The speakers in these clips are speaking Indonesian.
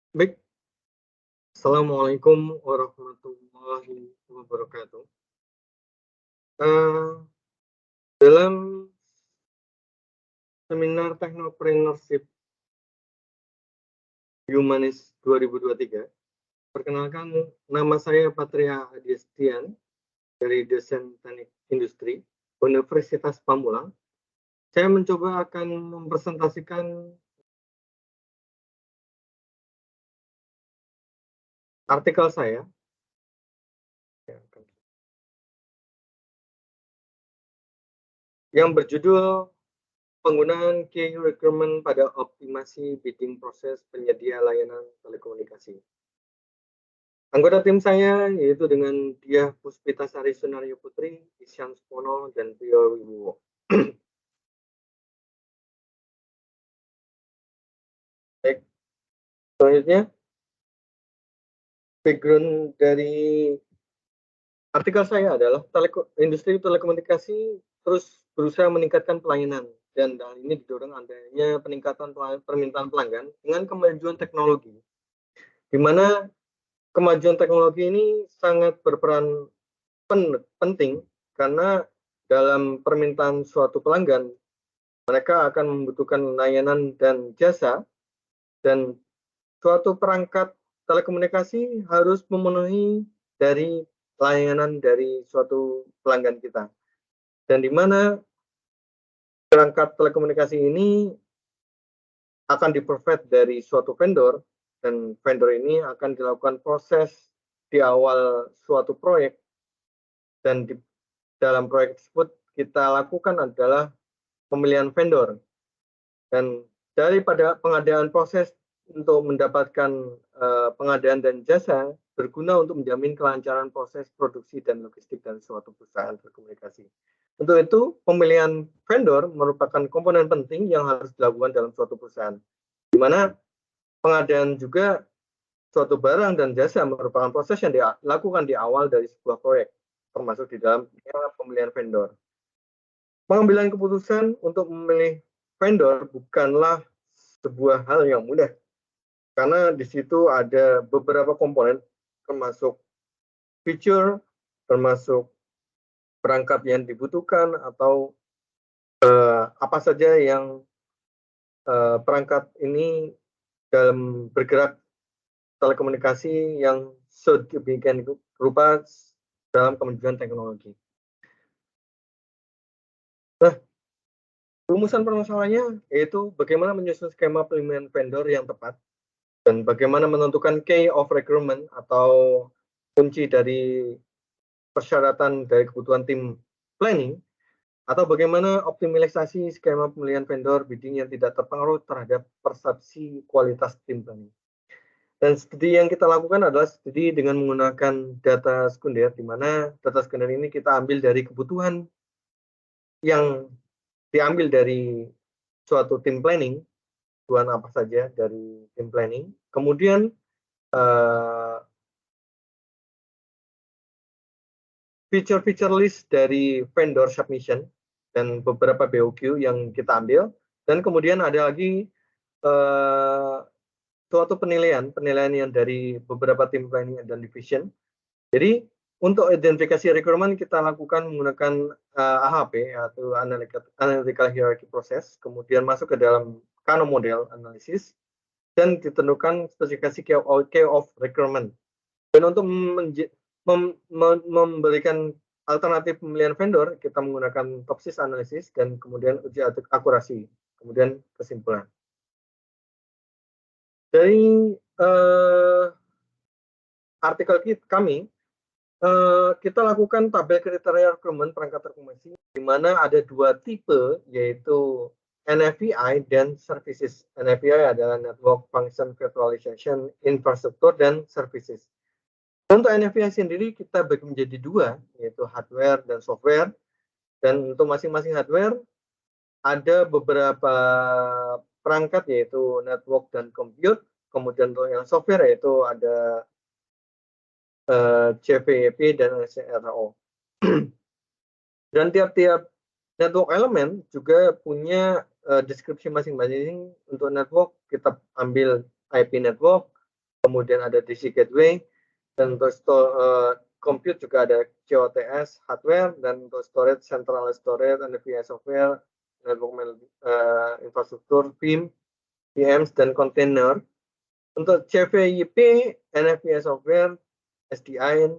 Baik, Assalamualaikum warahmatullahi wabarakatuh. Eee, dalam seminar Technopreneurship Humanis 2023, perkenalkan nama saya Patria Adiestian dari Desain Teknik Industri, Universitas Pamulang. Saya mencoba akan mempresentasikan artikel saya yang berjudul Penggunaan Key Requirement pada Optimasi Bidding Proses Penyedia Layanan Telekomunikasi. Anggota tim saya yaitu dengan Diah Puspitasari Sunario Putri, Isyan Supono, dan Priyo Wibowo. Baik, selanjutnya background dari artikel saya adalah industri telekomunikasi terus berusaha meningkatkan pelayanan dan hal ini didorong adanya peningkatan permintaan pelanggan dengan kemajuan teknologi, di mana kemajuan teknologi ini sangat berperan penting karena dalam permintaan suatu pelanggan mereka akan membutuhkan layanan dan jasa, dan suatu perangkat telekomunikasi harus memenuhi dari layanan dari suatu pelanggan kita. Dan di mana perangkat telekomunikasi ini akan di-provide dari suatu vendor, dan vendor ini akan dilakukan proses di awal suatu proyek, dan di dalam proyek tersebut kita lakukan adalah pemilihan vendor. Dan daripada pengadaan proses untuk mendapatkan pengadaan dan jasa berguna untuk menjamin kelancaran proses produksi dan logistik dari suatu perusahaan telekomunikasi. Untuk itu, pemilihan vendor merupakan komponen penting yang harus dilakukan dalam suatu perusahaan, di mana pengadaan juga suatu barang dan jasa merupakan proses yang dilakukan di awal dari sebuah proyek, termasuk di dalam pemilihan vendor. Pengambilan keputusan untuk memilih vendor bukanlah sebuah hal yang mudah, karena di situ ada beberapa komponen, termasuk feature, termasuk perangkat yang dibutuhkan, atau apa saja yang perangkat ini dalam bergerak telekomunikasi yang sedemikian rupa dalam kemajuan teknologi. Nah, rumusan permasalahannya yaitu bagaimana menyusun skema pemilihan vendor yang tepat, dan bagaimana menentukan key of requirement atau kunci dari persyaratan dari kebutuhan tim planning, atau bagaimana optimalisasi skema pemilihan vendor bidding yang tidak terpengaruh terhadap persepsi kualitas tim planning. Dan studi yang kita lakukan adalah studi dengan menggunakan data sekunder, di mana data sekunder ini kita ambil dari kebutuhan yang diambil dari suatu tim planning, kebutuhan apa saja dari tim planning, kemudian feature-feature list dari vendor submission dan beberapa BOQ yang kita ambil, dan kemudian ada lagi suatu penilaian yang dari beberapa tim planning dan division. Jadi untuk identifikasi requirement kita lakukan menggunakan AHP atau analytical hierarchy process, kemudian masuk ke dalam Kano model analisis dan ditentukan spesifikasi key of requirement. Dan untuk memberikan alternatif pemilihan vendor, kita menggunakan topsis analisis dan kemudian uji akurasi, kemudian kesimpulan. Dari artikel kami, kita lakukan tabel kriteria requirement perangkat telekomunikasi, di mana ada dua tipe, yaitu NFVI dan services. NFVI adalah Network Function Virtualization Infrastructure dan Services. Untuk NFVI sendiri kita bagi menjadi dua, yaitu hardware dan software. Dan untuk masing-masing hardware ada beberapa perangkat, yaitu network dan compute. Kemudian untuk yang software yaitu ada CVEP dan SRO. Dan tiap-tiap network element juga punya deskripsi masing-masing. Untuk network kita ambil IP network, kemudian ada DC gateway, dan untuk compute juga ada COTS hardware, dan untuk storage centralized storage, NVMe software, network infrastruktur, VMs, dan container. Untuk CVIP, NVMe software, SDI,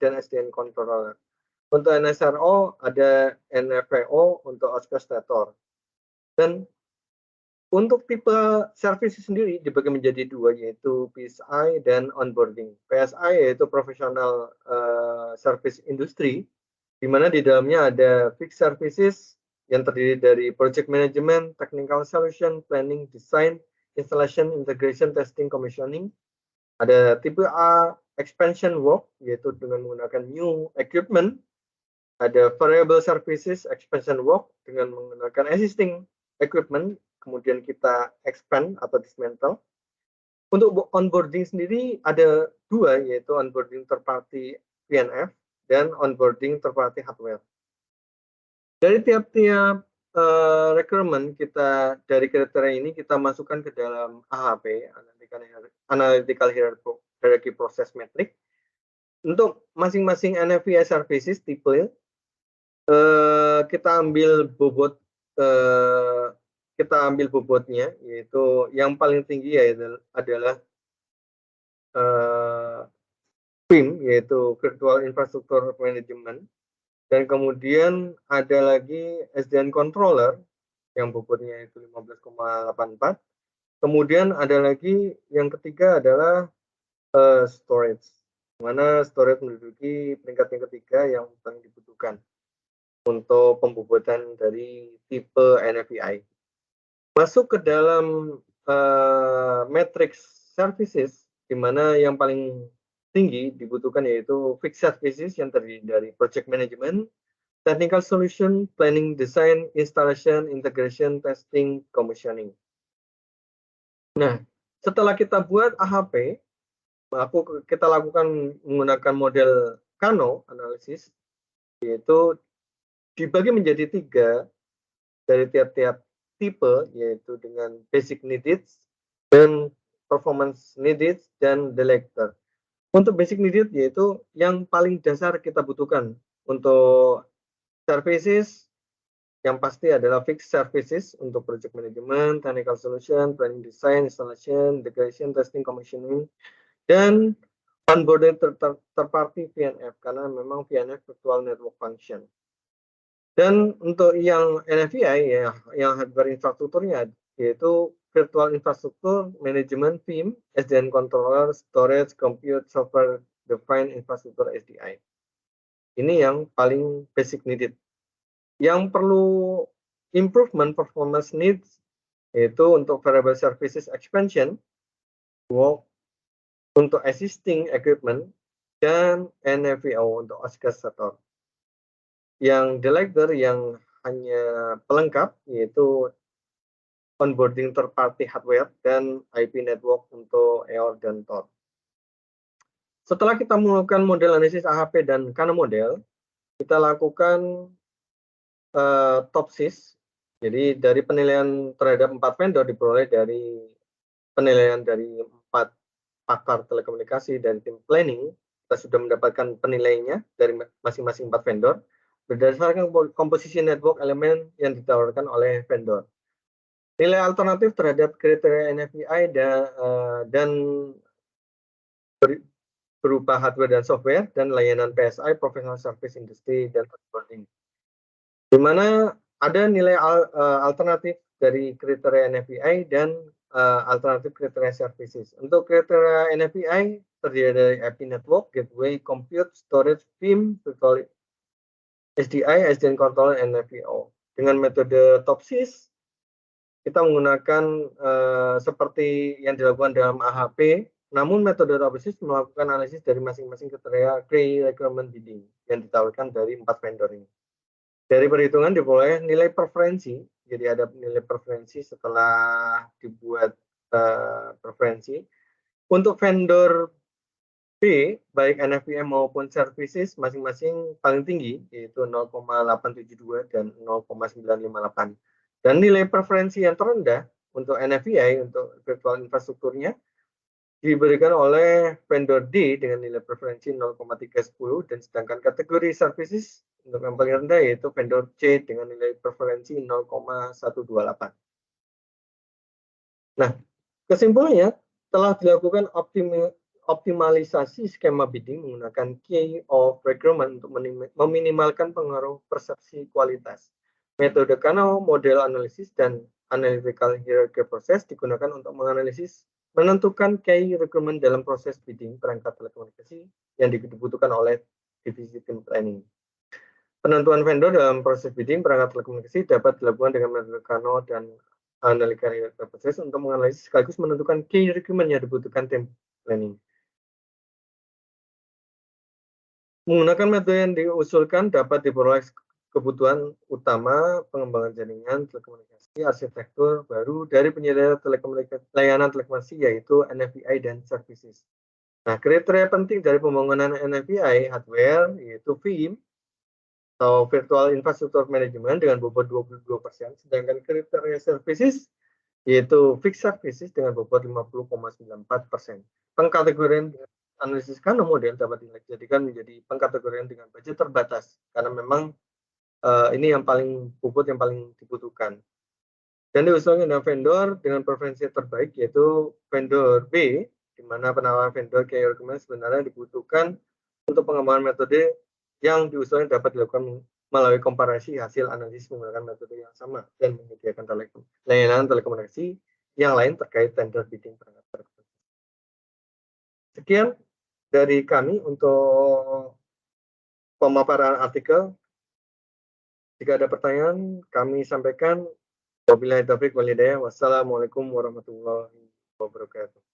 dan SDN controller. Untuk NSRO ada NFVO untuk orchestrator. Dan untuk tipe service sendiri dibagi menjadi dua, yaitu PSI dan onboarding. PSI yaitu professional service industry, di mana di dalamnya ada fixed services yang terdiri dari project management, technical solution, planning, design, installation, integration, testing, commissioning. Ada tipe A expansion work, yaitu dengan menggunakan new equipment. Ada variable services expansion work dengan menggunakan existing equipment, kemudian kita expand atau dismantle. Untuk onboarding sendiri ada dua, yaitu onboarding third party VNF dan onboarding third party hardware. Dari tiap-tiap requirement kita, dari kriteria ini kita masukkan ke dalam AHP, Analytical Hierarchy Process Metric. Untuk masing-masing NFVI services tipe, kita ambil bobotnya, yaitu yang paling tinggi adalah VIM, yaitu Virtual Infrastructure Management, dan kemudian ada lagi SDN Controller yang bobotnya itu 15,84. Kemudian ada lagi yang ketiga adalah storage, mana storage menduduki peringkat yang ketiga yang paling dibutuhkan untuk pembobotan dari tipe NFVI. Masuk ke dalam matrix services, di mana yang paling tinggi dibutuhkan yaitu fixed services yang terdiri dari project management, technical solution, planning, design, installation, integration, testing, commissioning. Nah, setelah kita buat AHP, kita lakukan menggunakan model Kano analysis, yaitu dibagi menjadi 3 dari tiap-tiap tipe, yaitu dengan basic needs dan performance needs dan delector. Untuk basic needs yaitu yang paling dasar kita butuhkan. Untuk services yang pasti adalah fixed services untuk project management, technical solution, planning, design, installation, integration, testing, commissioning, dan onboarding third party VNF, karena memang VNF virtual network function. Dan untuk yang NFVI, ya, yang hardware infrastrukturnya, yaitu virtual infrastructure management, VIM, SDN controller, storage, compute, software defined infrastructure, SDI. Ini yang paling basic needed. Yang perlu improvement performance needs yaitu untuk variable services expansion, work untuk existing equipment, dan NFVO untuk orchestrator. Yang delector yang hanya pelengkap yaitu onboarding third party hardware dan IP network untuk EOR dan TOR. Setelah kita melakukan model analisis AHP dan Kano model, kita lakukan TOPSIS. Jadi dari penilaian terhadap 4 vendor diperoleh dari penilaian dari 4 pakar telekomunikasi dan tim planning. Kita sudah mendapatkan penilaiannya dari masing-masing 4 vendor berdasarkan komposisi network elemen yang ditawarkan oleh vendor. Nilai alternatif terhadap kriteria NFVI dan berupa hardware dan software dan layanan PSI, professional service industry, dan onboarding. Di mana ada nilai alternatif dari kriteria NFVI dan alternatif kriteria services. Untuk kriteria NFVI terdiri dari IP network, gateway, compute, storage, VIM, virtual SDI, SDN controller, NFVO. Dengan metode TOPSIS, kita menggunakan seperti yang dilakukan dalam AHP, namun metode TOPSIS melakukan analisis dari masing-masing kriteria requirement bidding yang ditawarkan dari 4 vendor ini. Dari perhitungan diperoleh nilai preferensi, jadi ada nilai preferensi setelah dibuat preferensi. Untuk vendor B, baik NFVM maupun services masing-masing paling tinggi, yaitu 0,872 dan 0,958. Dan nilai preferensi yang terendah untuk NFVI, untuk virtual infrastrukturnya, diberikan oleh vendor D dengan nilai preferensi 0,310 dan sedangkan kategori services untuk yang paling rendah yaitu vendor C dengan nilai preferensi 0,128. Nah, kesimpulannya telah dilakukan optimalisasi skema bidding menggunakan key of requirement untuk meminimalkan pengaruh persepsi kualitas. Metode Kano, model analisis, dan analytical hierarchy process digunakan untuk menganalisis menentukan key requirement dalam proses bidding perangkat telekomunikasi yang dibutuhkan oleh divisi tim planning. Penentuan vendor dalam proses bidding perangkat telekomunikasi dapat dilakukan dengan metode Kano dan analytical hierarchy process untuk menganalisis sekaligus menentukan key requirement yang dibutuhkan tim planning. Menggunakan metode yang diusulkan dapat diperoleh kebutuhan utama pengembangan jaringan telekomunikasi arsitektur baru dari penyedia layanan telekomunikasi yaitu NFVI dan services. Nah, kriteria penting dari pembangunan NFVI hardware yaitu VIM atau Virtual Infrastructure Management dengan bobot 22%, sedangkan kriteria services yaitu fixed services dengan bobot 50,94%. Pengkategorian analisis Kano model dapat dijadikan menjadi pengkategorian dengan budget terbatas karena memang ini yang paling bobot yang paling dibutuhkan. Dan diusulkan dengan vendor dengan preferensi terbaik yaitu vendor B, di mana penawaran vendor key requirement sebenarnya dibutuhkan untuk pengembangan metode yang diusulkan dapat dilakukan melalui komparasi hasil analisis menggunakan metode yang sama dan menyediakan layanan telekomunikasi yang lain terkait tender bidding perangkat telekomunikasi. Sekian dari kami untuk pemaparan artikel. Jika ada pertanyaan, kami sampaikan. Wabillahi taufiq wal hidayah. Wassalamualaikum warahmatullahi wabarakatuh.